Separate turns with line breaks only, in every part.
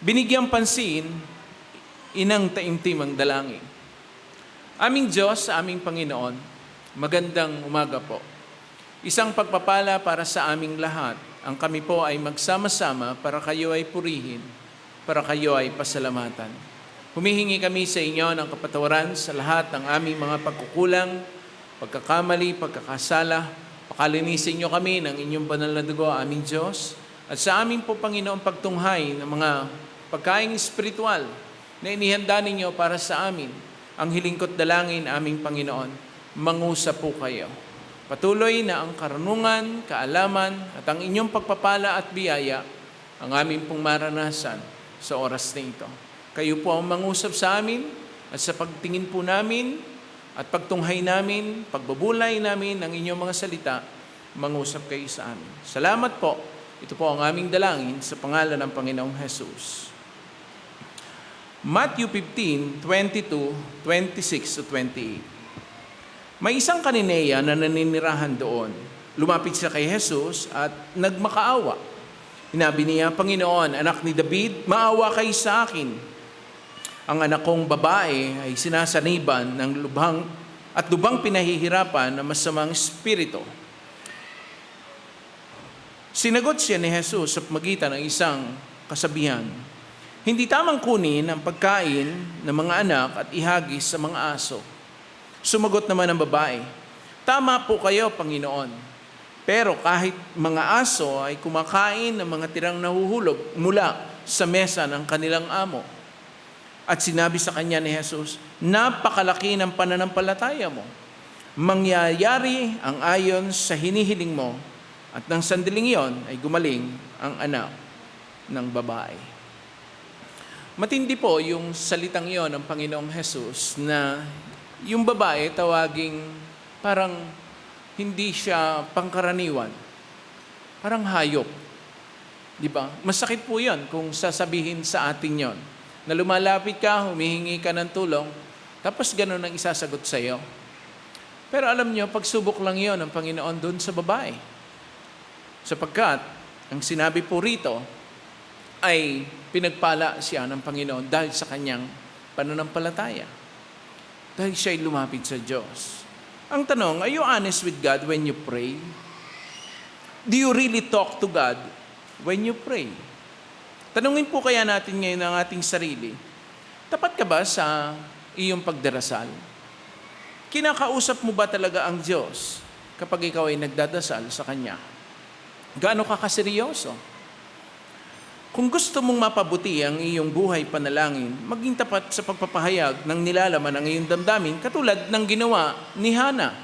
Binigyang pansin, inang taimtim ang dalangin. Aming Diyos, sa aming Panginoon, magandang umaga po. Isang pagpapala para sa aming lahat. Ang kami po ay magsama-sama para kayo ay purihin, para kayo ay pasalamatan. Humihingi kami sa inyo ng kapatawaran sa lahat ng aming mga pagkukulang, pagkakamali, pagkakasala. Pakalinisin niyo kami ng inyong banal na dugo, aming Diyos. At sa aming po, Panginoon, pagtunghay ng mga pagkaing espiritual na inihanda ninyo para sa amin, ang hilingkot dalangin, aming Panginoon, mangusap po kayo. Patuloy na ang karunungan, kaalaman, at ang inyong pagpapala at biyaya, ang aming pong maranasan sa oras na ito. Kayo po ang mangusap sa amin, at sa pagtingin po namin, at pagtunghay namin, pagbubulay namin ng inyong mga salita, mangusap kayo sa amin. Salamat po. Ito po ang aming dalangin sa pangalan ng Panginoong Jesus. Matthew 15, 22, 26 to 28. May isang Kanineya na naninirahan doon. Lumapit siya kay Jesus at nagmakaawa. Hinabi niya, Panginoon, anak ni David, maawa kayo sa akin. Ang anak kong babae ay sinasaniban ng lubhang pinahihirapan ng masamang espiritu. Sinagot siya ni Jesus sa pamagitan ng isang kasabihan, hindi tamang kunin ang pagkain ng mga anak at ihagis sa mga aso. Sumagot naman ang babae, tama po kayo, Panginoon. Pero kahit mga aso ay kumakain ng mga tirang nahuhulog mula sa mesa ng kanilang amo. At sinabi sa kanya ni Jesus, napakalaki ng pananampalataya mo. Mangyayari ang ayon sa hinihiling mo, at nang sandaling iyon ay gumaling ang anak ng babae. Matindi po yung salitang iyon ng Panginoong Jesus na yung babae tawaging parang hindi siya pangkaraniwan. Parang hayop. Di ba? Masakit po yan kung sasabihin sa atin yon. Na lumalapit ka, humihingi ka ng tulong, tapos ganun ang isasagot sa iyo. Pero alam nyo, pagsubok lang yon ng Panginoon doon sa babae. Sapagkat, ang sinabi po rito ay pinagpala siya ng Panginoon dahil sa kanyang pananampalataya. Dahil siya ay lumapit sa Diyos. Ang tanong, are you honest with God when you pray? Do you really talk to God when you pray? Tanungin po kaya natin ngayon ang ating sarili, tapat ka ba sa iyong pagdarasal? Kinakausap mo ba talaga ang Diyos kapag ikaw ay nagdadasal sa Kanya? Gaano ka kaseryoso? Kung gusto mong mapabuti ang iyong buhay panalangin, maging tapat sa pagpapahayag ng nilalaman ng iyong damdamin katulad ng ginawa ni Hannah,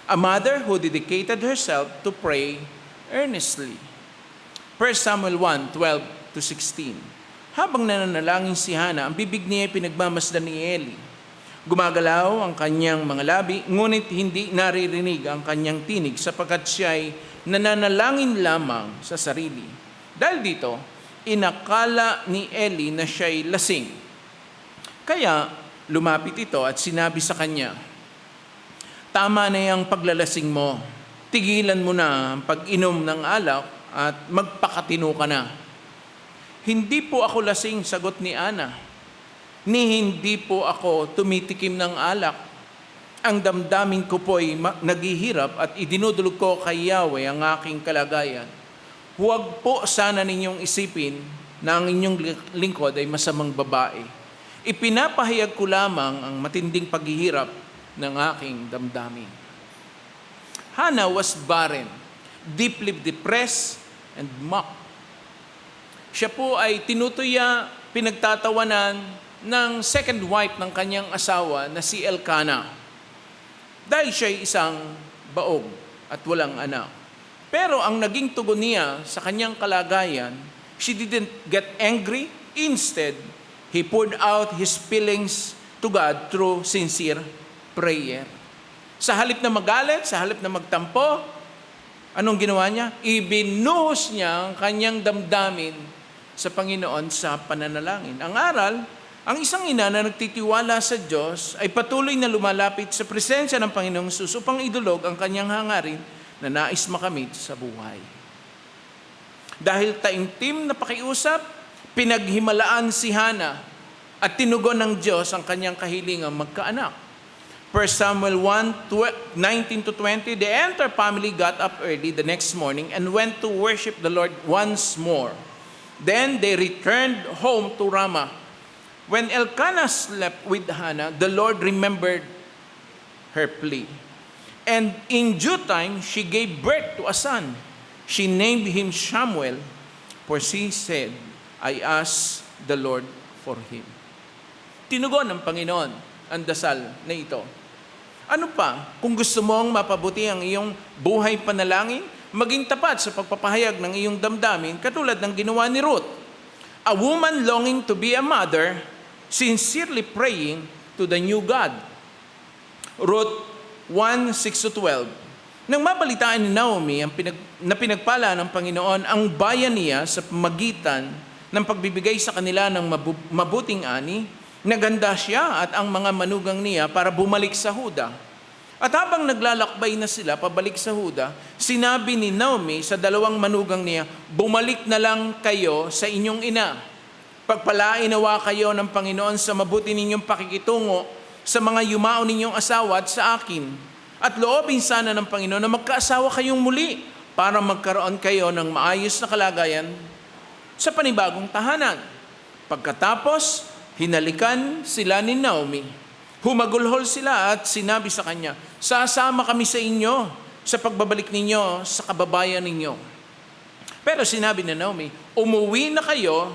a mother who dedicated herself to pray earnestly. 1 Samuel 1, 12-16. Habang nananalangin si Hannah, ang bibig niya ay pinagmamasdan ni Eli. Gumagalaw ang kanyang mga labi, ngunit hindi naririnig ang kanyang tinig sapagkat siya ay nananalangin lamang sa sarili. Dahil dito, inakala ni Eli na siya'y lasing. Kaya lumapit ito at sinabi sa kanya, tama na yung paglalasing mo. Tigilan mo na ang pag-inom ng alak at magpakatino ka na. Hindi po ako lasing, sagot ni Ana. Ni hindi po ako tumitikim ng alak. Ang damdamin ko po'y naghihirap at idinudulog ko kay Yahweh ang aking kalagayan. Huwag po sana ninyong isipin na ang inyong lingkod ay masamang babae. Ipinapahayag ko lamang ang matinding paghihirap ng aking damdamin. Hannah was barren, deeply depressed, and mocked. Siya po ay tinutuya, pinagtatawanan ng second wife ng kanyang asawa na si Elkanah. Dahil siya ay isang baog at walang anak. Pero ang naging tugon niya sa kanyang kalagayan, she didn't get angry. Instead, he poured out his feelings to God through sincere prayer. Sa halip na magalit, sa halip na magtampo, anong ginawa niya? Ibinuhos niya ang kanyang damdamin sa Panginoon sa pananalangin. Ang aral, ang isang ina na nagtitiwala sa Diyos ay patuloy na lumalapit sa presensya ng Panginoong Jesus upang idulog ang kanyang hangarin na nais makamit sa buhay. Dahil taimtim na pakiusap, Pinaghimalaan si Hana at tinugon ng Diyos ang kanyang kahilingang magkaanak. 1 Samuel 1:19-20, the entire family got up early the next morning and went to worship the Lord once more. Then they returned home to Ramah. When Elkanah slept with Hannah, the Lord remembered her plea. And in due time, she gave birth to a son. She named him Samuel, for she said, I asked the Lord for him. Tinugon ng Panginoon ang dasal na ito. Ano pa, kung gusto mong mapabuti ang iyong buhay panalangin, maging tapat sa pagpapahayag ng iyong damdamin, katulad ng ginawa ni Ruth. A woman longing to be a mother, sincerely praying to the new God. Ruth 1:6-12. Nang mabalitaan ni Naomi na pinagpala ng Panginoon ang bayan niya sa pamagitan ng pagbibigay sa kanila ng mabuting ani, naganda siya at ang mga manugang niya para bumalik sa Huda. At habang naglalakbay na sila pabalik sa Huda, sinabi ni Naomi sa dalawang manugang niya, bumalik na lang kayo sa inyong ina. Pagpalain nawa kayo ng Panginoon sa mabuti ninyong pakikitungo sa mga yumao ninyong asawa at sa akin. At loobin sana ng Panginoon na magkaasawa kayong muli para magkaroon kayo ng maayos na kalagayan sa panibagong tahanan. Pagkatapos, hinalikan sila ni Naomi. Humagulhol sila at sinabi sa kanya, sasama kami sa inyo sa pagbabalik ninyo sa kababayan ninyo. Pero sinabi ni Naomi, umuwi na kayo,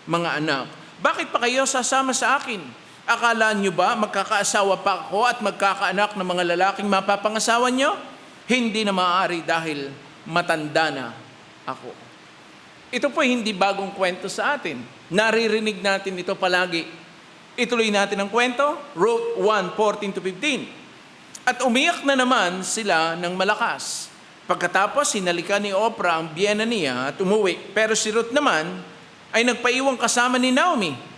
mga anak. Bakit pa kayo sasama sa akin? Akala nyo ba magkakaasawa pa ako at magkakaanak ng mga lalaking mapapangasawa nyo? Hindi na maaari dahil matanda na ako. Ito po hindi bagong kwento sa atin. Naririnig natin ito palagi. Ituloy natin ang kwento, Ruth 1:14-15. At umiyak na naman sila ng malakas. Pagkatapos, hinalikan ni Oprah ang biyena niya at umuwi. Pero si Ruth naman ay nagpaiwang kasama ni Naomi.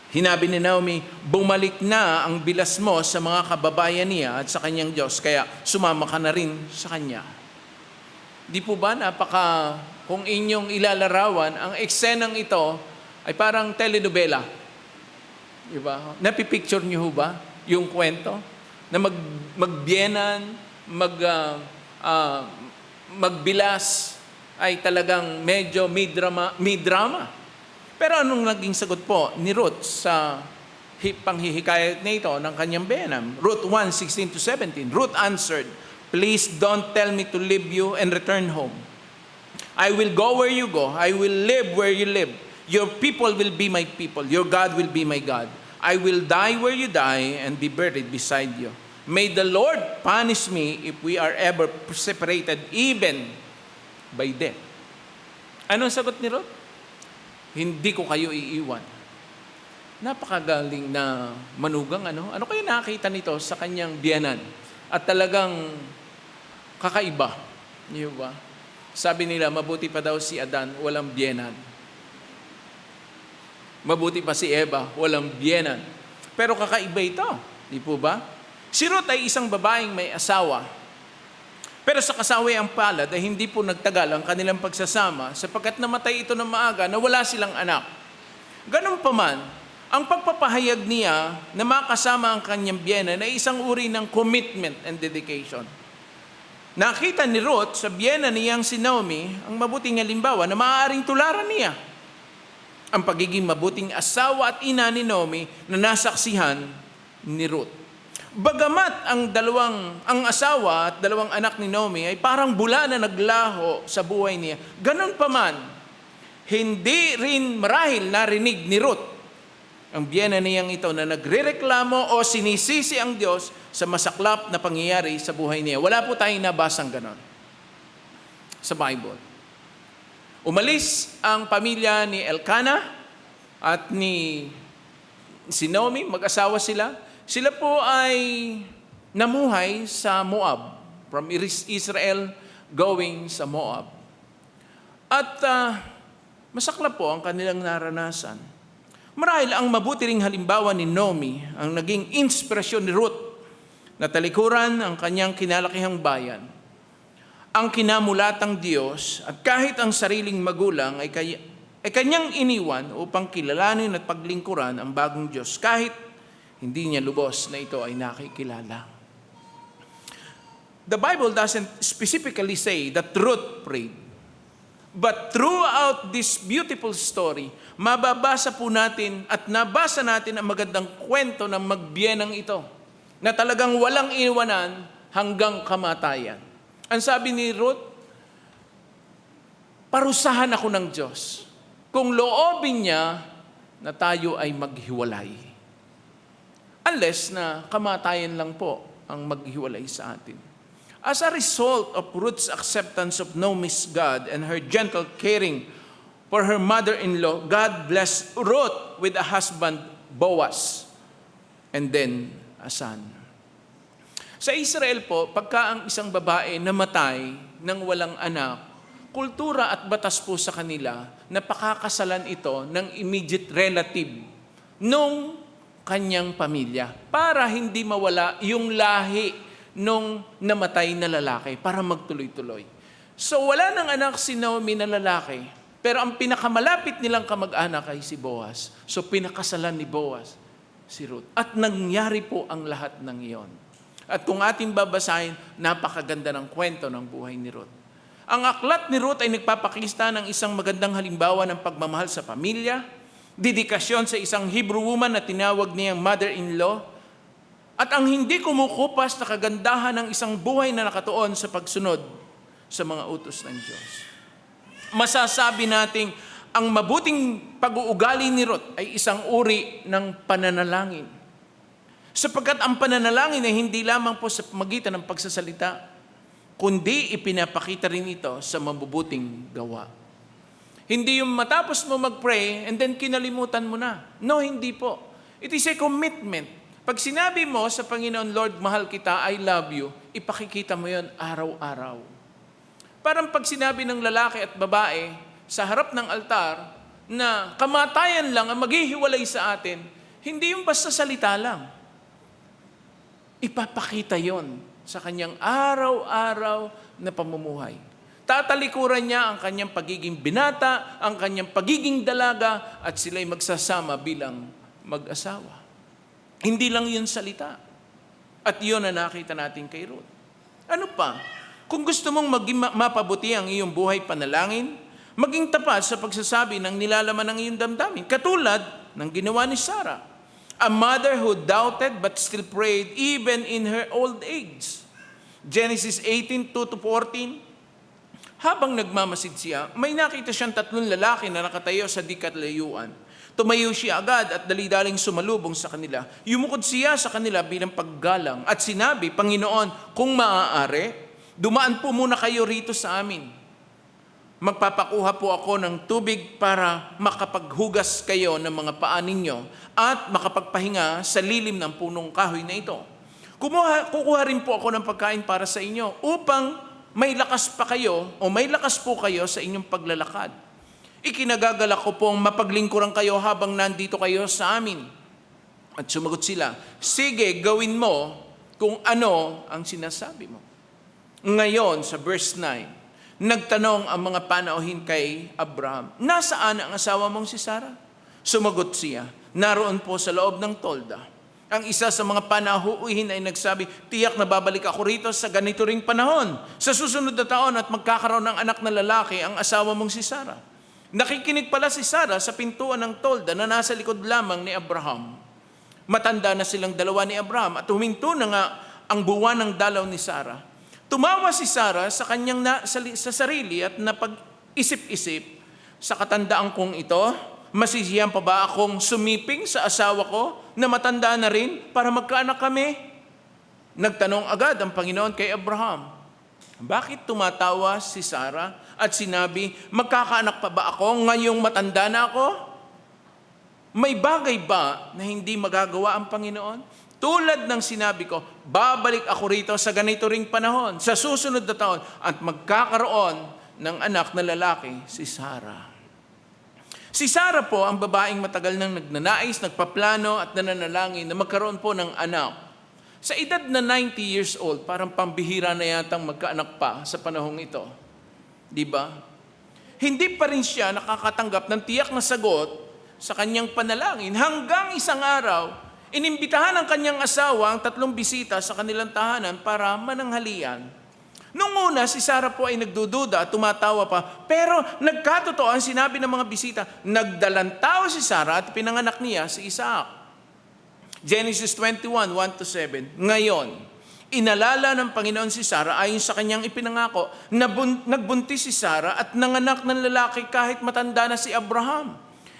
Hinabi ni Naomi, bumalik na ang bilas mo sa mga kababayan niya at sa kanyang Diyos, kaya sumama ka na rin sa kanya. Di po ba kung inyong ilalarawan, ang eksenang ito ay parang telenovela. Diba? Napipicture niyo ba yung kwento? Na magbienan, magbilas, ay talagang medyo may drama. Pero anong naging sagot po ni Ruth sa panghihikayat na ito ng kanyang biyenam? Ruth 1:16-17. Ruth answered, please don't tell me to leave you and return home. I will go where you go. I will live where you live. Your people will be my people. Your God will be my God. I will die where you die and be buried beside you. May the Lord punish me if we are ever separated even by death. Anong sagot ni Ruth? Hindi ko kayo iiwan. Napakagaling na manugang, ano? Ano kayo nakita nito sa kanyang biyanan? At talagang kakaiba. Niyo ba? Sabi nila, mabuti pa daw si Adan, walang biyenan. Mabuti pa si Eva, walang biyenan. Pero kakaiba ito. Di po ba? Si Ruth ay isang babaeng may asawa. Pero sa kasawi ang palad ay hindi po nagtagal ang kanilang pagsasama sapagkat namatay ito ng maaga na wala silang anak. Ganun pa man, ang pagpapahayag niya na makasama ang kanyang biyena ay isang uri ng commitment and dedication. Nakita ni Ruth sa biyena niyang si Naomi ang mabuting halimbawa na maaaring tularan niya. Ang pagiging mabuting asawa at ina ni Naomi na nasaksihan ni Ruth. Bagamat ang asawa at dalawang anak ni Naomi ay parang bula na naglaho sa buhay niya, ganun pa man, hindi rin marahil narinig ni Ruth ang biyena niyang ito na nagrereklamo o sinisisi ang Diyos sa masaklap na pangyayari sa buhay niya. Wala po tayong nabasang ganon sa Bible. Umalis ang pamilya ni Elkanah at ni Naomi, mag-asawa sila. Sila po ay namuhay sa Moab, from Israel going sa Moab. At masaklap po ang kanilang naranasan. Marahil ang mabuti ring halimbawa ni Naomi ang naging inspirasyon ni Ruth na talikuran ang kanyang kinalakihang bayan. Ang kinamulatang Diyos at kahit ang sariling magulang ay kanyang iniwan upang kilalanin at paglingkuran ang bagong Diyos kahit hindi niya lubos na ito ay nakikilala. The Bible doesn't specifically say that Ruth prayed. But throughout this beautiful story, mababasa po natin at nabasa natin ang magandang kwento ng magbiyenang ito na talagang walang iwanan hanggang kamatayan. Ang sabi ni Ruth, parusahan ako ng Diyos kung loobin niya na tayo ay maghiwalay. Unless na kamatayan lang po ang maghiwalay sa atin. As a result of Ruth's acceptance of Naomi's God and her gentle caring for her mother-in-law, God blessed Ruth with a husband, Boaz, and then a son. Sa Israel po, pagka ang isang babae namatay nang walang anak, kultura at batas po sa kanila na pakakasalan ito ng immediate relative nung kanyang pamilya para hindi mawala yung lahi nung namatay na lalaki para magtuloy-tuloy. So wala nang anak si Naomi na lalaki, pero ang pinakamalapit nilang kamag-anak ay si Boaz. So pinakasalan ni Boaz si Ruth. At nangyari po ang lahat ng iyon. At kung ating babasahin, napakaganda ng kwento ng buhay ni Ruth. Ang aklat ni Ruth ay nagpapakita ng isang magandang halimbawa ng pagmamahal sa pamilya, dedikasyon sa isang Hebrew woman na tinawag niyang mother-in-law, at ang hindi kumukupas na kagandahan ng isang buhay na nakatuon sa pagsunod sa mga utos ng Diyos. Masasabi nating ang mabuting pag-uugali ni Ruth ay isang uri ng pananalangin. Sapagkat ang pananalangin ay hindi lamang po sa pamagitan ng pagsasalita, kundi ipinapakita rin ito sa mabubuting gawa. Hindi yung matapos mo mag-pray and then kinalimutan mo na. No, hindi po. It is a commitment. Pag sinabi mo sa Panginoon, Lord, mahal kita, I love you, ipakikita mo yon araw-araw. Parang pag sinabi ng lalaki at babae sa harap ng altar na kamatayan lang ang maghihiwalay sa atin, hindi yung basta salita lang. Ipapakita yon sa kanyang araw-araw na pamumuhay. Tatalikuran niya ang kanyang pagiging binata, ang kanyang pagiging dalaga, at sila'y magsasama bilang mag-asawa. Hindi lang yun salita. At yun na nakita natin kay Ruth. Ano pa? Kung gusto mong mapabuti ang iyong buhay panalangin, maging tapat sa pagsasabi ng nilalaman ng iyong damdamin. Katulad ng ginawa ni Sarah. A mother who doubted but still prayed even in her old age. Genesis 18:2-14. Habang nagmamasid siya, may nakita siyang 3 lalaki na nakatayo sa di-katlayuan. Tumayo siya agad at dali-daling sumalubong sa kanila. Yumukod siya sa kanila bilang paggalang at sinabi, Panginoon, kung maaari, dumaan po muna kayo rito sa amin. Magpapakuha po ako ng tubig para makapaghugas kayo ng mga paa ninyo at makapagpahinga sa lilim ng punong kahoy na ito. Kukuha rin po ako ng pagkain para sa inyo upang may lakas pa kayo o may lakas po kayo sa inyong paglalakad. Ikinagagalak ko pong mapaglingkuran kayo habang nandito kayo sa amin. At sumagot sila, sige, gawin mo kung ano ang sinasabi mo. Ngayon, sa verse 9, nagtanong ang mga panauhin kay Abraham, nasaan ang asawa mong si Sarah? Sumagot siya, naroon po sa loob ng tolda. Ang isa sa mga panauhin ay nagsabi, tiyak na babalik ako rito sa ganito ring panahon. Sa susunod na taon at magkakaroon ng anak na lalaki ang asawa mong si Sarah. Nakikinig pala si Sarah sa pintuan ng tolda na nasa likod lamang ni Abraham. Matanda na silang dalawa ni Abraham at huminto na nga ang buwan ng dalaw ni Sarah. Tumawa si Sarah sa kanyang sa sarili at napag-isip-isip, sa katandaan kong ito, masisiyahan pa ba akong sumiping sa asawa ko na matanda na rin para magkaanak kami? Nagtanong agad ang Panginoon kay Abraham, bakit tumatawa si Sarah at sinabi, magkakaanak pa ba ako ngayong matanda na ako? May bagay ba na hindi magagawa ang Panginoon? Tulad ng sinabi ko, babalik ako rito sa ganito ring panahon, sa susunod na taon, at magkakaroon ng anak na lalaki, si Sarah. Si Sarah po, ang babaeng matagal nang nagnanais, nagpaplano at nananalangin na magkaroon po ng anak. Sa edad na 90 years old, parang pambihira na yatang magkaanak pa sa panahong ito. Di ba? hindi pa rin siya nakakatanggap ng tiyak na sagot sa kanyang panalangin. Hanggang isang araw, inimbitahan ng kanyang asawa ang 3 bisita sa kanilang tahanan para mananghalian. Nung una, si Sarah po ay nagdududa at tumatawa pa. Pero nagkatotoo ang sinabi ng mga bisita, nagdalang tao si Sarah at pinanganak niya si Isaac. Genesis 21, 1-7. Ngayon, inalala ng Panginoon si Sarah ayon sa kanyang ipinangako. Nagbuntis si Sarah at nanganak ng lalaki kahit matanda na si Abraham.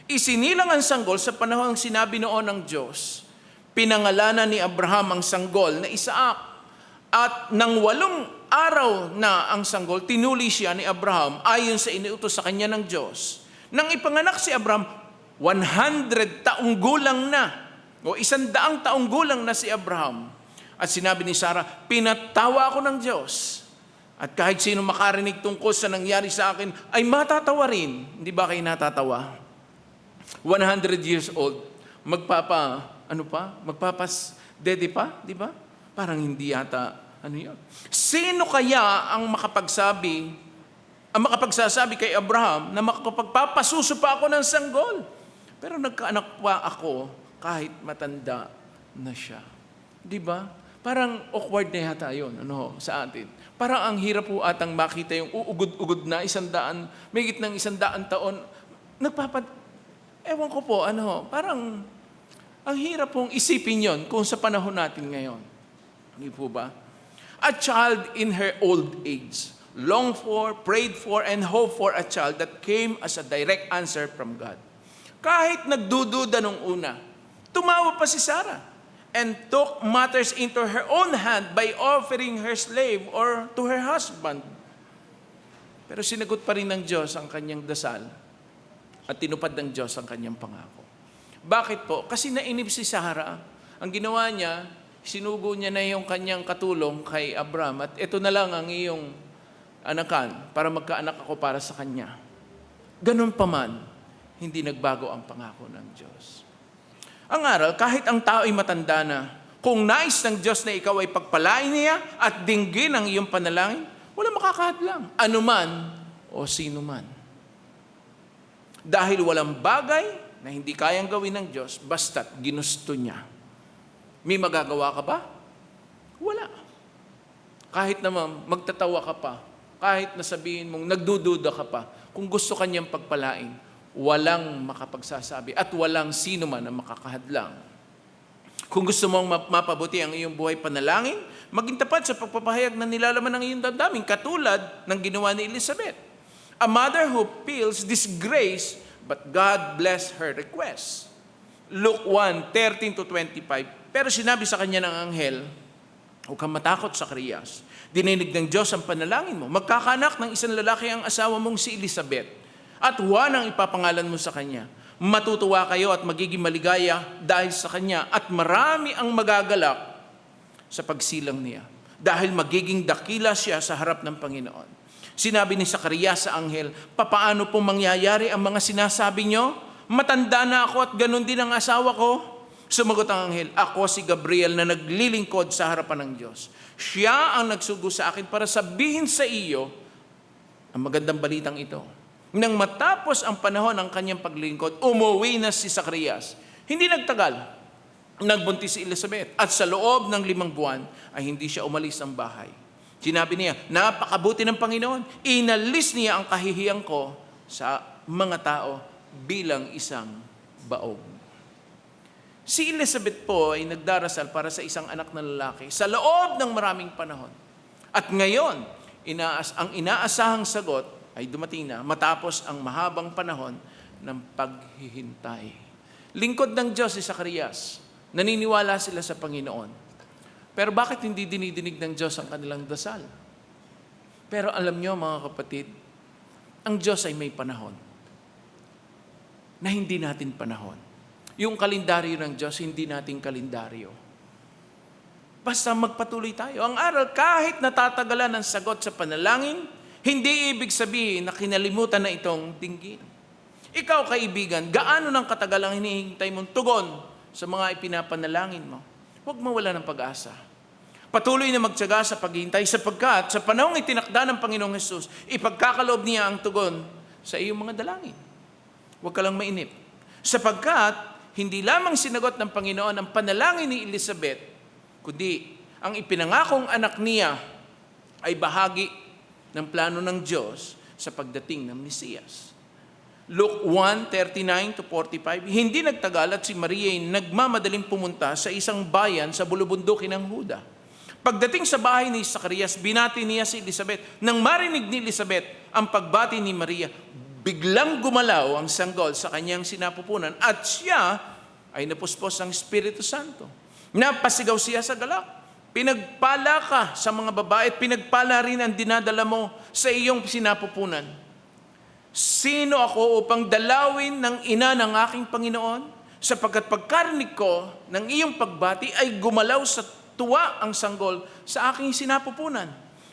Isinilang ang sanggol sa panahon ng sinabi noon ng Diyos. Pinangalanan ni Abraham ang sanggol na Isaac. At nang 8 araw na ang sanggol, tinuli siya ni Abraham ayon sa iniutos sa kanya ng Diyos. Nang ipanganak si Abraham, 100 taong gulang na, o 100 taong gulang na si Abraham. At sinabi ni Sarah, pinatawa ako ng Diyos. At kahit sino makarinig tungkol sa nangyari sa akin, ay matatawa rin. Hindi ba kayo natatawa? 100 years old, magpapas dede pa, di ba? Parang hindi yata, yun? Sino kaya ang makapagsasabi kay Abraham na makapagpapasuso pa ako ng sanggol? Pero nagkaanak pa ako kahit matanda na siya. Di ba? Parang awkward na yata yun, sa atin. Parang ang hirap po atang makita yung uugod-ugod na 100, may gitnang 100 taon. Ewan ko po, parang ang hirap pong isipin yon kung sa panahon natin ngayon. Hindi po ba? A child in her old age, longed for, prayed for, and hoped for a child that came as a direct answer from God. Kahit nagdududa nung una, tumawa pa si Sarah and took matters into her own hand by offering her slave or to her husband. Pero sinagot pa rin ng Diyos ang kanyang dasal at tinupad ng Diyos ang kanyang pangako. Bakit po? Kasi nainip si Sarah. Ang ginawa niya, sinugo niya na yung kanyang katulong kay Abraham at ito na lang ang iyong anakan para magkaanak ako para sa kanya. Ganun pa man, hindi nagbago ang pangako ng Diyos. Ang aral, kahit ang tao ay matanda na, kung nais ng Diyos na ikaw ay pagpalain niya at dinggin ang iyong panalangin, wala makakahadlang, anuman o sino man. Dahil walang bagay na hindi kayang gawin ng Diyos, basta't ginusto niya. May magagawa ka ba? Wala. Kahit naman magtatawa ka pa, kahit nasabihin mong nagdududa ka pa, kung gusto kanyang pagpalain, walang makapagsasabi at walang sino man ang makakahadlang. Kung gusto mong mapabuti ang iyong buhay panalangin, maging tapat sa pagpapahayag na nilalaman ng iyong damdamin, katulad ng ginawa ni Elizabeth. A mother who feels disgrace, but God bless her request. Luke 1:13-25. Pero sinabi sa kanya ng anghel, huwag kang matakot, Zacarias. Dininig ng Diyos ang panalangin mo. Magkakaanak ng isang lalaki ang asawa mong si Elizabeth. At Juan ang ipapangalan mo sa kanya. Matutuwa kayo at magiging maligaya dahil sa kanya. At marami ang magagalak sa pagsilang niya. Dahil magiging dakila siya sa harap ng Panginoon. Sinabi ni Zacarias sa anghel, papaano pong mangyayari ang mga sinasabi nyo? Matanda na ako at ganun din ang asawa ko. Sumagot ang anghel, ako si Gabriel na naglilingkod sa harapan ng Diyos. Siya ang nagsugo sa akin para sabihin sa iyo ang magandang balitang ito. Nang matapos ang panahon ng kanyang paglingkod, umuwi na si Zacarias. Hindi nagtagal, nagbuntis si Elizabeth at sa loob ng 5 buwan ay hindi siya umalis ng bahay. Sinabi niya, napakabuti ng Panginoon, inalis niya ang kahihiyan ko sa mga tao bilang isang baog. Si Elizabeth po ay nagdarasal para sa isang anak na lalaki sa loob ng maraming panahon. At ngayon, ang inaasahang sagot ay dumating na matapos ang mahabang panahon ng paghihintay. Lingkod ng Diyos si Zacarias. Naniniwala sila sa Panginoon. Pero bakit hindi dinidinig ng Diyos ang kanilang dasal? Pero alam nyo mga kapatid, ang Diyos ay may panahon na hindi natin panahon. Yung kalendaryo ng Diyos, hindi nating kalendaryo. Basta magpatuloy tayo. Ang aral, kahit natatagalan ng sagot sa panalangin, hindi ibig sabihin na kinalimutan na itong dinggin. Ikaw, kaibigan, gaano ng katagal ang hinihintay mong tugon sa mga ipinapanalangin mo? Huwag mawala ng pag-asa. Patuloy na magtiyaga sa paghihintay sapagkat sa panahong itinakda ng Panginoong Hesus, ipagkakaloob niya ang tugon sa iyong mga dalangin. Huwag ka lang mainip. Sapagkat, hindi lamang sinagot ng Panginoon ang panalangin ni Elizabeth, kundi ang ipinangakong anak niya ay bahagi ng plano ng Diyos sa pagdating ng Mesiyas. Luke 1:39-45, hindi nagtagal at si Maria ay nagmamadaling pumunta sa isang bayan sa bulubundukin ng Huda. Pagdating sa bahay ni Zacarias, binati niya si Elizabeth. Nang marinig ni Elizabeth ang pagbati ni Maria, biglang gumalaw ang sanggol sa kanyang sinapupunan at siya ay napuspos ng Espiritu Santo. Napasigaw siya sa galak. Pinagpala ka sa mga babae at pinagpala rin ang dinadala mo sa iyong sinapupunan. Sino ako upang dalawin ng ina ng aking Panginoon? Sapagkat pagkarinig ko ng iyong pagbati ay gumalaw sa tuwa ang sanggol sa aking sinapupunan.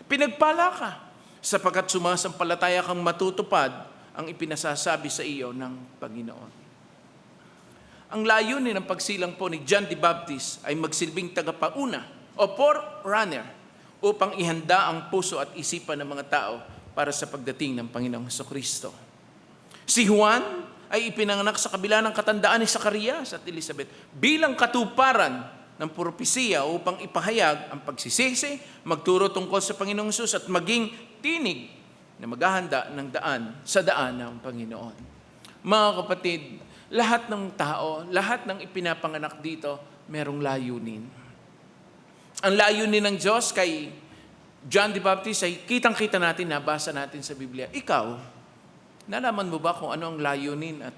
Pinagpala ka, sapagkat sumasampalataya kang matutupad ang ipinasasabi sa iyo ng Panginoon. Ang layunin ng pagsilang po ni John the Baptist ay magsilbing tagapauna o forerunner upang ihanda ang puso at isipan ng mga tao para sa pagdating ng Panginoong Jesucristo. Si Juan ay ipinanganak sa kabila ng katandaan ni Zacarias at Elizabeth bilang katuparan ng propesiya upang ipahayag ang pagsisisi, magturo tungkol sa Panginoong Hesus at maging tinig na maghahanda ng daan ng Panginoon. Mga kapatid, lahat ng tao, lahat ng ipinapanganak dito, merong layunin. Ang layunin ng Diyos kay John the Baptist ay kitang-kita natin, nabasa natin sa Biblia. Ikaw, nalaman mo ba kung ano ang layunin at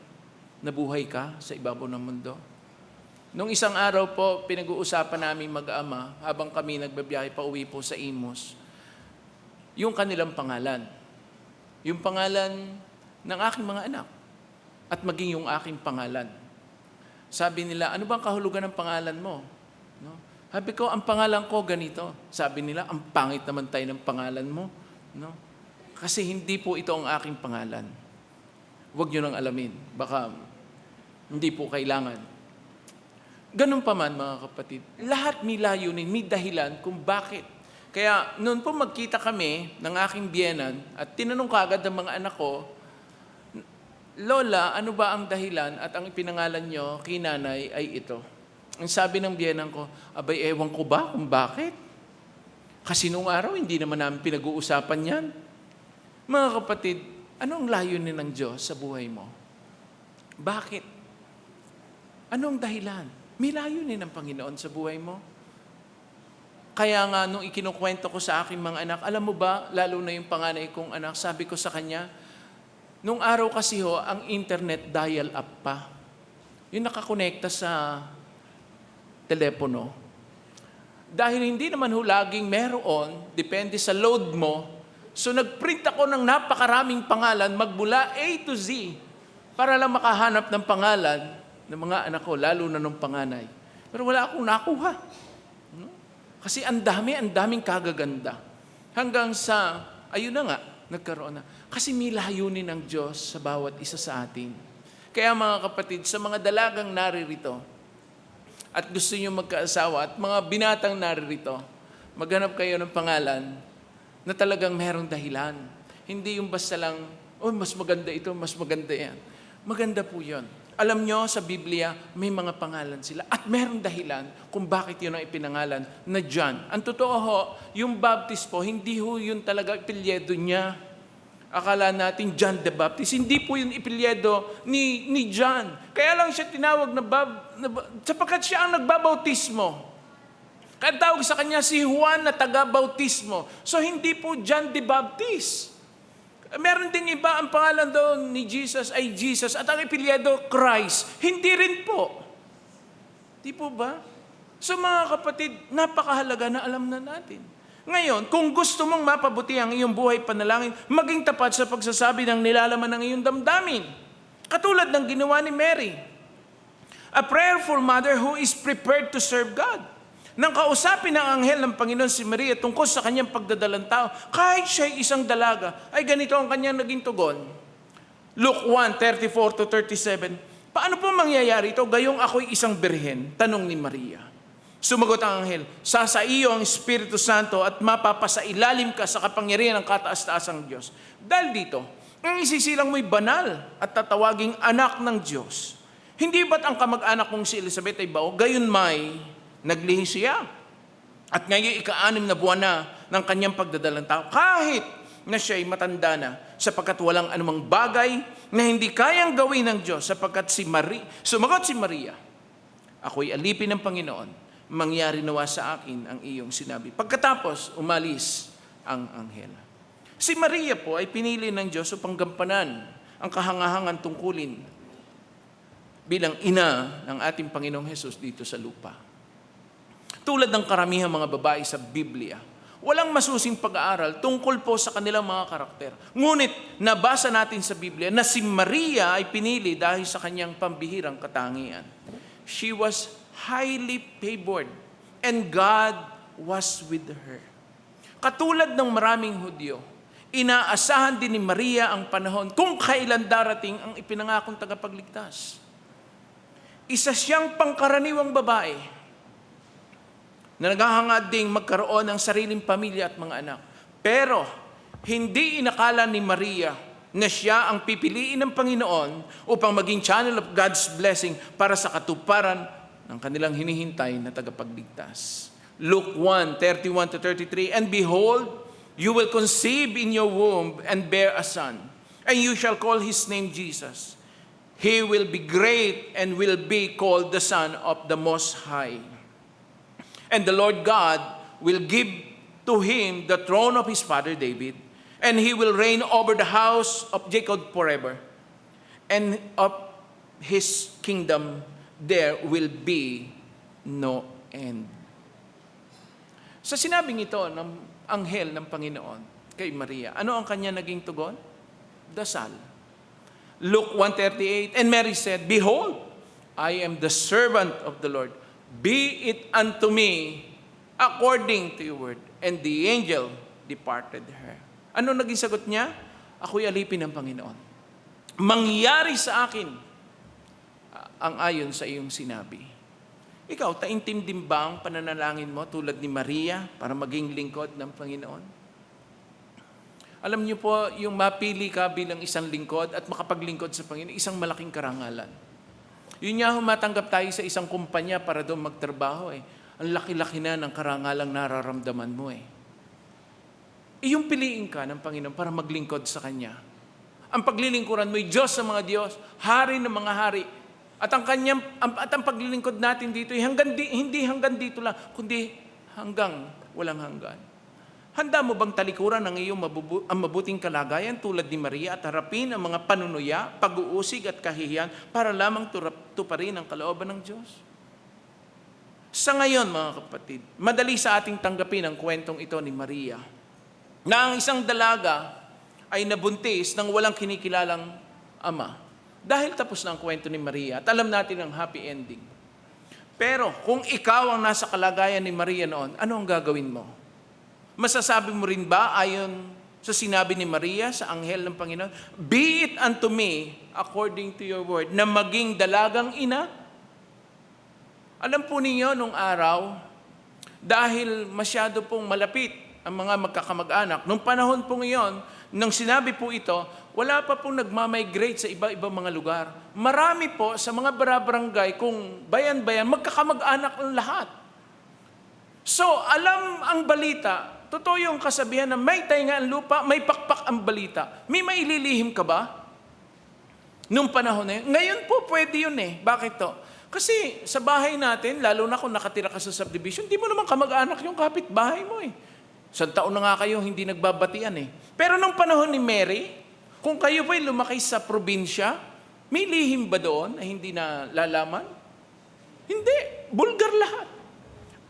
nabuhay ka sa ibabaw ng mundo? Nung isang araw po, pinag-uusapan namin mag-ama habang kami nagbabiyahe pa uwi po sa Imus, yung kanilang pangalan. Yung pangalan ng aking mga anak at maging yung aking pangalan. Sabi nila, ano bang kahulugan ng pangalan mo? No? Sabi ko, ang pangalan ko ganito. Sabi nila, ang pangit naman tayo ng pangalan mo. No? Kasi hindi po ito ang aking pangalan. Huwag nyo nang alamin. Baka hindi po kailangan. Ganun pa man, mga kapatid. Lahat may layunin, may dahilan kung bakit. Kaya noon po magkita kami ng aking biyenan at tinanong kagad ng mga anak ko, Lola, ano ba ang dahilan at ang ipinangalan nyo kay nanay ay ito? Ang sabi ng biyenan ko, abay, ewan ko ba kung bakit? Kasi nung araw, hindi naman namin pinag-uusapan yan. Mga kapatid, anong layunin ng Diyos sa buhay mo? Bakit? Anong dahilan? May layunin ng Panginoon sa buhay mo. Kaya nga, nung ikinukwento ko sa aking mga anak, alam mo ba, lalo na yung panganay kong anak, sabi ko sa kanya, nung araw kasi ho, ang internet dial-up pa. Yung nakakonekta sa telepono. Dahil hindi naman ho laging meron, depende sa load mo, so nagprint ako ng napakaraming pangalan magmula A to Z para lang makahanap ng pangalan ng mga anak ko, lalo na nung panganay. Pero wala akong nakuha. No? Kasi ang daming kagaganda. Hanggang sa, ayun na nga, nagkaroon na. Kasi may layunin ng Diyos sa bawat isa sa atin. Kaya mga kapatid, sa mga dalagang naririto, at gusto nyo magkaasawa, at mga binatang naririto, maghanap kayo ng pangalan na talagang merong dahilan. Hindi yung basta lang, oh, mas maganda ito, mas maganda yan. Maganda po yun. Alam nyo, sa Biblia, may mga pangalan sila. At merong dahilan kung bakit yun ang ipinangalan na John. Ang totoo ho, yung Baptist po, hindi ho yun talaga ipilyedo niya. Akala natin John the Baptist. Hindi po yun ipilyedo ni John. Kaya lang siya tinawag sapagkat siya ang nagbabautismo. Kaya tawag sa kanya si Juan na taga-bautismo. So hindi po John the Baptist. Meron ding iba ang pangalan doon ni Jesus ay Jesus at ang ipilyedo Christ. Hindi rin po. Di po ba? So mga kapatid, napakahalaga na alam na natin. Ngayon, kung gusto mong mapabuti ang iyong buhay panalangin, maging tapat sa pagsasabi ng nilalaman ng iyong damdamin. Katulad ng ginawa ni Mary. A prayerful mother who is prepared to serve God. Nang kausapin ng anghel ng Panginoon si Maria tungkol sa kanyang pagdadalang tao, kahit siya ay isang dalaga, ay ganito ang kanyang naging tugon. Luke 1:34-37. Paano po mangyayari ito? Gayong ako'y isang birhen, tanong ni Maria. Sumagot ang anghel, sa iyo ang Espiritu Santo at mapapasailalim ka sa kapangyarihan ng kataas-taasang Diyos. Dahil dito, Ang isisilang mo'y banal at tatawaging anak ng Diyos. Hindi ba't ang kamag-anak kong si Elizabeth ay bao? Gayon may naglihi siya. At ngayon ika-6 na buwan na ng kanyang pagdadalang tao. Kahit na siya'y matanda na, sapagkat walang anumang bagay na hindi kayang gawin ng Diyos, sapagkat sumagot si Maria, ako'y alipin ng Panginoon, mangyari nawa sa akin ang iyong sinabi. Pagkatapos, umalis ang anghel. Si Maria po ay pinili ng Diyos upang gampanan ang kahangahangan tungkulin bilang ina ng ating Panginoong Hesus dito sa lupa. Tulad ng karamihang mga babae sa Biblia, walang masusing pag-aaral tungkol po sa kanilang mga karakter. Ngunit nabasa natin sa Biblia na si Maria ay pinili dahil sa kanyang pambihirang katangian. She was highly favored and God was with her. Katulad ng maraming Hudyo, inaasahan din ni Maria ang panahon kung kailan darating ang ipinangakong tagapagligtas. Isa siyang pangkaraniwang babae na naghahangad ding magkaroon ng sariling pamilya at mga anak. Pero hindi inakala ni Maria na siya ang pipiliin ng Panginoon upang maging channel of God's blessing para sa katuparan ng kanilang hinihintay na tagapagligtas. Luke 1:31-33, and behold, you will conceive in your womb and bear a son, and you shall call his name Jesus. He will be great and will be called the Son of the Most High. And the Lord God will give to him the throne of his father David, and he will reign over the house of Jacob forever. And of his kingdom there will be no end. Sa sinabing ito ng anghel ng Panginoon kay Maria, ano ang kanya naging tugon? Dasal. Luke 1:38, and Mary said, behold, I am the servant of the Lord. Be it unto me according to your word. And the angel departed her. Ano naging sagot niya? Ako'y alipin ng Panginoon. Mangyari sa akin ang ayon sa iyong sinabi. Ikaw, taimtim din ba ang pananalangin mo tulad ni Maria para maging lingkod ng Panginoon? Alam niyo po, yung mapili ka bilang isang lingkod at makapaglingkod sa Panginoon, isang malaking karangalan. Yun nga, humatanggap tayo sa isang kumpanya para doon magtrabaho eh. Ang laki-laki na ng karangalang nararamdaman mo eh. Iyong piliin ka ng Panginoon para maglingkod sa Kanya. Ang paglilingkuran mo'y Diyos sa mga Diyos, Hari ng mga hari. At ang paglilingkod natin dito ay hindi hanggang dito lang, kundi hanggang walang hanggan. Handa mo bang talikuran ang iyong ang mabuting kalagayan tulad ni Maria at harapin ang mga panunuya, pag-uusig at kahihiyan para lamang tuparin ang kalooban ng Diyos? Sa ngayon, mga kapatid, madali sa ating tanggapin ang kwentong ito ni Maria na ang isang dalaga ay nabuntis ng walang kinikilalang ama. Dahil tapos na ang kwento ni Maria at alam natin ang happy ending. Pero kung ikaw ang nasa kalagayan ni Maria noon, ano ang gagawin mo? Masasabi mo rin ba ayon sa sinabi ni Maria sa anghel ng Panginoon, be it unto me according to your word, na maging dalagang ina? Alam po ninyo nung araw, dahil masyado pong malapit ang mga magkakamag-anak, nung panahon po ngayon, nang sinabi po ito, wala pa pong nagmamigrate sa iba-ibang mga lugar. Marami po sa mga barangay, kung bayan-bayan, magkakamag-anak ang lahat. So, alam ang balita, totoo yung kasabihan na may tainga ang lupa, may pakpak ang balita. May maililihim ka ba? Nung panahon na yun. Ngayon po, pwede yun eh. Bakit to? Kasi sa bahay natin, lalo na kung nakatira ka sa subdivision, di mo naman kamag-anak yung kapitbahay mo eh. Isang taon na nga kayo, hindi nagbabatian eh. Pero nung panahon ni Mary, kung kayo po'y lumaki sa probinsya, may lihim ba doon na hindi na lalaman? Hindi. Bulgar lahat.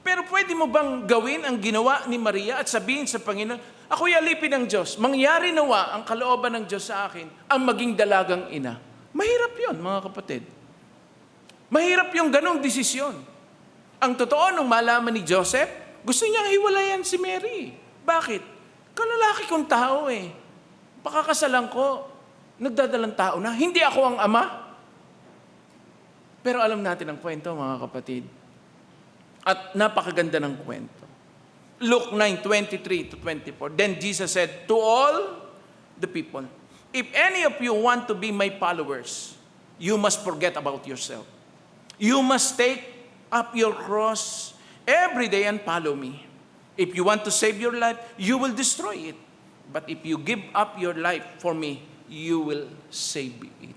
Pero pwede mo bang gawin ang ginawa ni Maria at sabihin sa Panginoon, ako'y alipin ng Diyos, mangyari nawa ang kalooban ng Diyos sa akin, ang maging dalagang ina. Mahirap yon, mga kapatid. Mahirap yung ganong desisyon. Ang totoo, nung malaman ni Joseph, gusto niyang hiwalayan si Mary. Bakit? Kalalaki kong tao eh. Pakakasalan ko, nagdadalang tao na, hindi ako ang ama. Pero alam natin ang kwento, mga kapatid. At napakaganda ng kwento. Luke 9:23-24. Then Jesus said to all the people, If any of you want to be my followers, you must forget about yourself. You must take up your cross every day and follow me. If you want to save your life, you will destroy it. But if you give up your life for me, you will save it.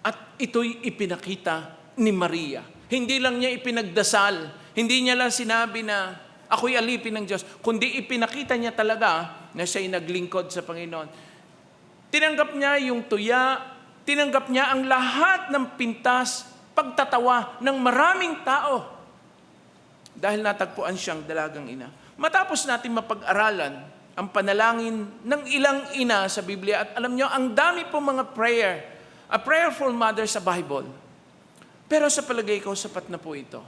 At ito'y ipinakita ni Maria. Hindi lang niya ipinagdasal, hindi niya lang sinabi na ako'y alipin ng Diyos, kundi ipinakita niya talaga na siya'y naglingkod sa Panginoon. Tinanggap niya yung tuya, tinanggap niya ang lahat ng pintas, pagtatawa ng maraming tao dahil natagpuan siyang dalagang ina. Matapos natin mapag-aralan ang panalangin ng ilang ina sa Biblia, at alam nyo, ang dami po mga prayer, a prayerful mother sa Bible. Pero sa palagay ko, sapat na po ito.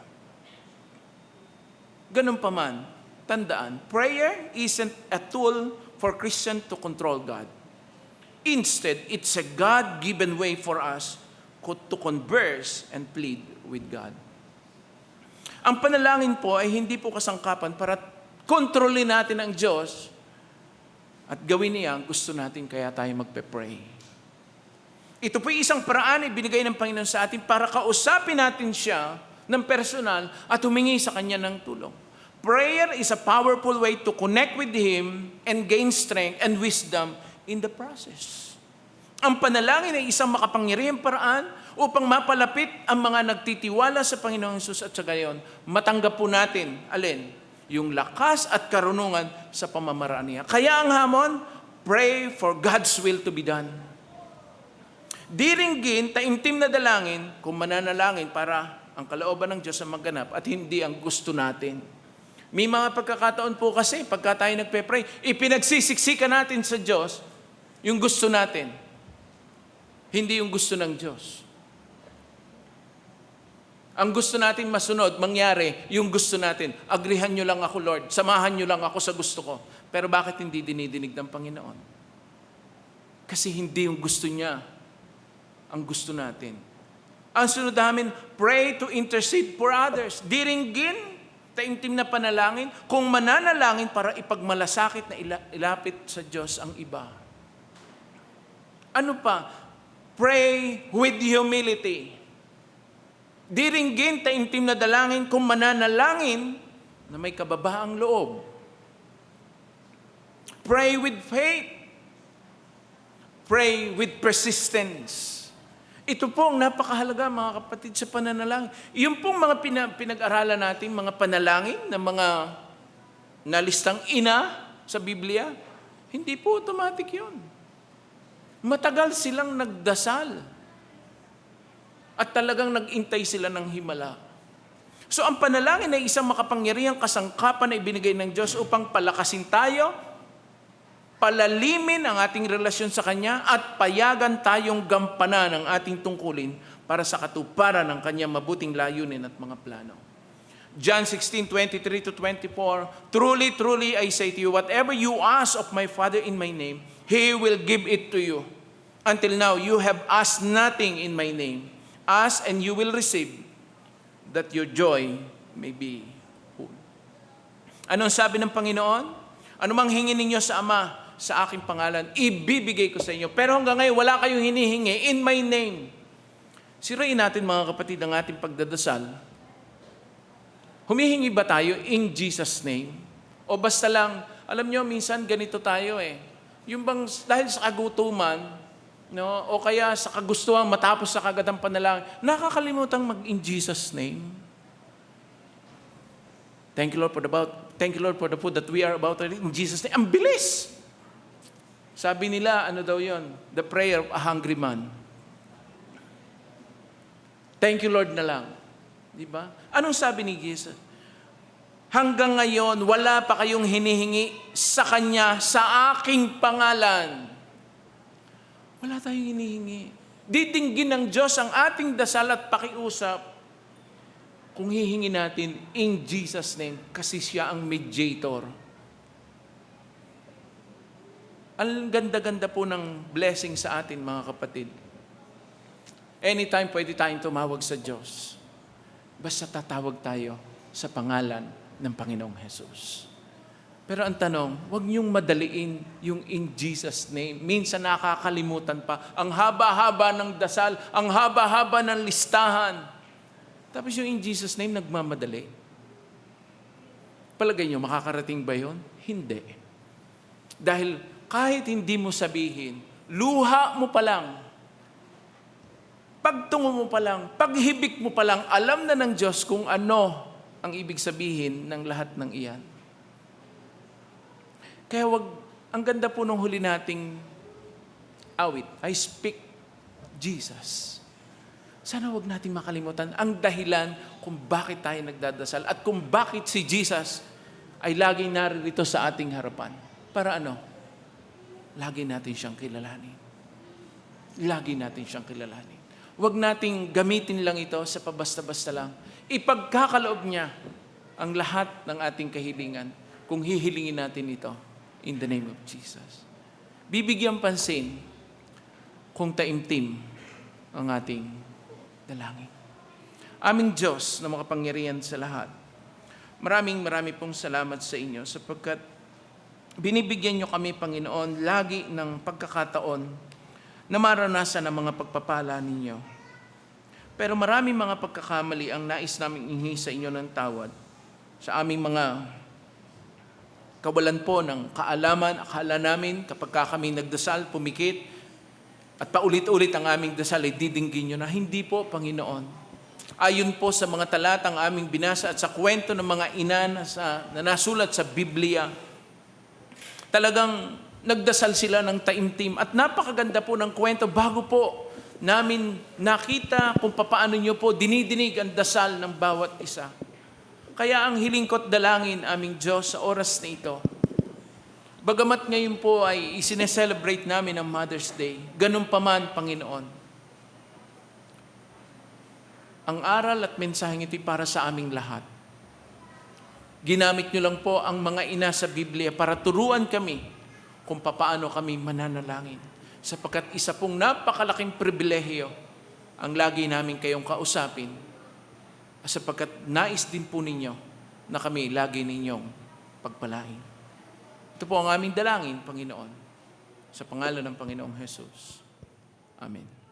Ganun pa man, tandaan, prayer isn't a tool for Christian to control God. Instead, it's a God-given way for us to converse and plead with God. Ang panalangin po ay hindi po kasangkapan para kontrolin natin ang Diyos at gawin niya ang gusto natin, kaya tayo magpe-pray. Ito po isang paraan ay binigay ng Panginoon sa atin para kausapin natin siya ng personal at humingi sa Kanya ng tulong. Prayer is a powerful way to connect with Him and gain strength and wisdom in the process. Ang panalangin ay isang makapangyarihang paraan upang mapalapit ang mga nagtitiwala sa Panginoong Hesus, at sa gayon, matanggap po natin, alin? Yung lakas at karunungan sa pamamaraan niya. Kaya ang hamon, pray for God's will to be done. Diringgin, taimtim na dalangin, kung mananalangin para ang kalooban ng Diyos ang maganap at hindi ang gusto natin. May mga pagkakataon po kasi, pagka tayo nagpe-pray, ipinagsisiksikan natin sa Diyos yung gusto natin. Hindi yung gusto ng Diyos. Ang gusto natin masunod, mangyari, yung gusto natin. Agrihan nyo lang ako, Lord. Samahan nyo lang ako sa gusto ko. Pero bakit hindi dinidinig ng Panginoon? Kasi hindi yung gusto niya ang gusto natin. Ang sunod namin, pray to intercede for others. Diringgin, taimtim na panalangin, kung mananalangin para ipagmalasakit na ilapit sa Diyos ang iba. Ano pa? Pray with humility. Diringgin, taimtim na dalangin, kung mananalangin na may kababaang loob. Pray with faith. Pray with persistence. Ito po ang napakahalaga, mga kapatid, sa pananalangin. Yung pong mga pinag-aralan natin, mga panalangin ng mga nalistang ina sa Biblia, hindi po automatic yun. Matagal silang nagdasal. At talagang nag-intay sila ng himala. So ang panalangin ay isang makapangyarihang kasangkapan na ibinigay ng Diyos upang palakasin tayo, palalimin ang ating relasyon sa Kanya, at payagan tayong gampanan ang ating tungkulin para sa katuparan ng Kanyang mabuting layunin at mga plano. John 16:23-24, Truly, truly, I say to you, whatever you ask of my Father in my name, He will give it to you. Until now, you have asked nothing in my name. Ask and you will receive, that your joy may be full. Anong sabi ng Panginoon? Ano mang hingin ninyo sa Ama, sa aking pangalan, ibibigay ko sa inyo. Pero hanggang ngayon, wala kayong hinihingi in my name. Sirain natin, mga kapatid, ang ating pagdadasal. Humihingi ba tayo in Jesus' name? O basta lang, alam nyo, minsan ganito tayo eh. Yung bang, dahil sa kagutuman, no, o kaya sa kagustuhan matapos sa kagad ang panalangin, nakakalimutang mag-in Jesus' name. Thank you Lord for the food that we are about to eat in Jesus' name. Ang bilis! Sabi nila, ano daw yon? The prayer of a hungry man. Thank you Lord na lang. Di ba? Anong sabi ni Jesus? Hanggang ngayon, wala pa kayong hinihingi sa Kanya sa aking pangalan. Wala tayong hinihingi. Didinggin ng Diyos ang ating dasal at pakiusap kung hihingi natin in Jesus' name, kasi siya ang mediator. Ang ganda-ganda po ng blessing sa atin, mga kapatid. Anytime pwede tayong tumawag sa Diyos. Basta tatawag tayo sa pangalan ng Panginoong Hesus. Pero ang tanong, huwag niyong madaliin yung in Jesus' name. Minsan nakakalimutan pa. Ang haba-haba ng dasal, ang haba-haba ng listahan. Tapos yung in Jesus' name, nagmamadali. Palagay niyo, makakarating ba yun? Hindi. Dahil kahit hindi mo sabihin, luha mo pa lang, pagtungo mo pa lang, paghibik mo pa lang, alam na ng Diyos kung ano ang ibig sabihin ng lahat ng iyan. Kaya ang ganda po nung huli nating awit, I speak Jesus. Sana wag nating makalimutan ang dahilan kung bakit tayo nagdadasal at kung bakit si Jesus ay laging naririto sa ating harapan. Para ano? Lagi natin siyang kilalanin. Lagi natin siyang kilalanin. Huwag nating gamitin lang ito sa pabasta-basta lang. Ipagkakaloob niya ang lahat ng ating kahilingan kung hihilingin natin ito in the name of Jesus. Bibigyan pansin kung taimtim ang ating dalangin. Aming Diyos na makapangyarihan sa lahat, maraming pong salamat sa inyo sapagkat binibigyan niyo kami, Panginoon, lagi ng pagkakataon na maranasan ang mga pagpapala ninyo. Pero maraming mga pagkakamali ang nais naming ihingi sa inyo ng tawad sa aming mga kawalan po ng kaalaman, akala namin kapag kami nagdasal, pumikit, at paulit-ulit ang aming dasal ay didinggin nyo na hindi po, Panginoon. Ayon po sa mga talatang aming binasa at sa kwento ng mga ina na nasulat sa Biblia, talagang nagdasal sila ng taimtim at napakaganda po ng kwento bago po namin nakita kung paano nyo po dinidinig ang dasal ng bawat isa. Kaya ang hiling ko't dalangin, aming Diyos, sa oras na ito, bagamat ngayon po ay isineselebrate namin ang Mother's Day, ganun pa man, Panginoon, ang aral at mensaheng ito'y para sa aming lahat. Ginamit nyo lang po ang mga ina sa Biblia para turuan kami kung paano kami mananalangin. Sapagkat isa pong napakalaking pribilehiyo ang lagi namin kayong kausapin. Sapagkat nais din po ninyo na kami lagi ninyong pagpalain. Ito po ang aming dalangin, Panginoon, sa pangalan ng Panginoong Jesus. Amen.